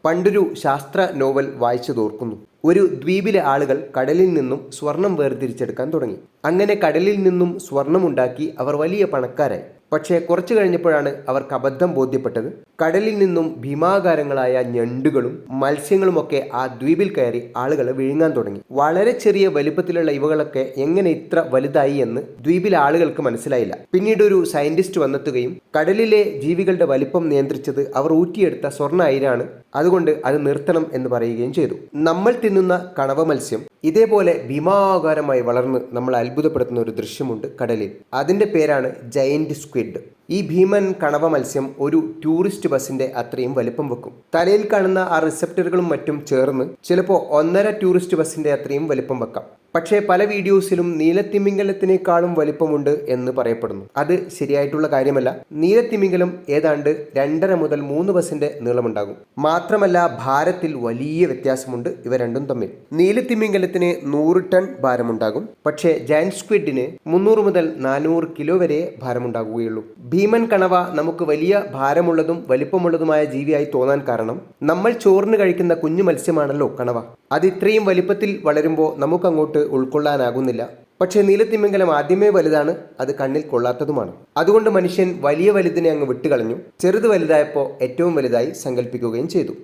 പണ്ടൊരു ശാസ്ത്ര നോവൽ വായിച്ചു തോർക്കുന്നു. ഒരു ദ്വീപിലെ ആളുകൾ കടലിൽ നിന്നും സ്വർണം വേർതിരിച്ചെടുക്കാൻ തുടങ്ങി. അങ്ങനെ കടലിൽ നിന്നും സ്വർണമുണ്ടാക്കി അവർ വലിയ പണക്കാരായി. പക്ഷേ കുറച്ചു കഴിഞ്ഞപ്പോഴാണ് അവർക്ക് അബദ്ധം ബോധ്യപ്പെട്ടത്. കടലിൽ നിന്നും ഭീമാകാരങ്ങളായ ഞണ്ടുകളും മത്സ്യങ്ങളുമൊക്കെ ആ ദ്വീപിൽ കയറി ആളുകളെ വിഴുങ്ങാൻ തുടങ്ങി. വളരെ ചെറിയ വലിപ്പത്തിലുള്ള ഇവകളൊക്കെ എങ്ങനെ ഇത്ര വലുതായി എന്ന് ദ്വീപിലെ ആളുകൾക്ക് മനസ്സിലായില്ല. പിന്നീട് ഒരു സയന്റിസ്റ്റ് വന്നെത്തുകയും കടലിലെ ജീവികളുടെ വലിപ്പം നിയന്ത്രിച്ചത് അവർ ഊറ്റിയെടുത്ത സ്വർണ്ണ അയിരാണ്, അതുകൊണ്ട് അത് നിർത്തണം എന്ന് പറയുകയും ചെയ്തു. നമ്മൾ തിന്നുന്ന കണവ മത്സ്യം ഇതേപോലെ ഭീമാകാരമായി വളർന്ന് നമ്മൾ അത്ഭുതപ്പെടുത്തുന്ന ഒരു ദൃശ്യമുണ്ട് കടലിൽ. അതിൻ്റെ പേരാണ് ജയന്റ് സ്ക്വിഡ്. ഈ ഭീമൻ കണവ മത്സ്യം ഒരു ടൂറിസ്റ്റ് ബസിന്റെ അത്രയും വലിപ്പം വെക്കും. തലയിൽ കാണുന്ന ആ റിസപ്റ്ററുകളും മറ്റും ചേർന്ന് ചിലപ്പോൾ 1.5 ടൂറിസ്റ്റ് ബസിന്റെ അത്രയും വലിപ്പം വെക്കാം. പക്ഷേ പല വീഡിയോസിലും നീലത്തിമിംഗലത്തിനേക്കാളും വലിപ്പമുണ്ട് എന്ന് പറയപ്പെടുന്നു. അത് ശരിയായിട്ടുള്ള കാര്യമല്ല. നീലത്തിമിംഗലം ഏതാണ്ട് 2.5 മുതൽ 3 ബസിന്റെ നീളമുണ്ടാകും. മാത്രമല്ല ഭാരത്തിൽ വലിയ വ്യത്യാസമുണ്ട് ഇവ രണ്ടും തമ്മിൽ. നീലത്തിമിംഗലത്തിന് 100 ടൺ ഭാരമുണ്ടാകും. പക്ഷേ ജയന്റ് സ്ക്വിഡിന് 300 മുതൽ 400 കിലോ വരെ ഭാരമുണ്ടാകുകയുള്ളൂ. ഭീമൻ കണവ നമുക്ക് വലിയ ഭാരമുള്ളതും വലിപ്പമുള്ളതുമായ ജീവിയായി തോന്നാൻ കാരണം നമ്മൾ ചോറിന് കഴിക്കുന്ന കുഞ്ഞു മത്സ്യമാണല്ലോ കണവ. അത് ഇത്രയും വലിപ്പത്തിൽ വളരുമ്പോൾ നമുക്കങ്ങോട്ട് ഉൾക്കൊള്ളാനാകുന്നില്ല. പക്ഷേ നീലത്തിമിംഗലം ആദ്യമേ വലുതാണ്, അത് കണ്ണിൽ കൊള്ളാത്തതുമാണ്. അതുകൊണ്ട് മനുഷ്യൻ വലിയ വലുതിനെ അങ്ങ് വിട്ടുകളഞ്ഞു. ചെറുത് വലുതായപ്പോൾ ഏറ്റവും വലുതായി സങ്കല്പിക്കുകയും ചെയ്തു.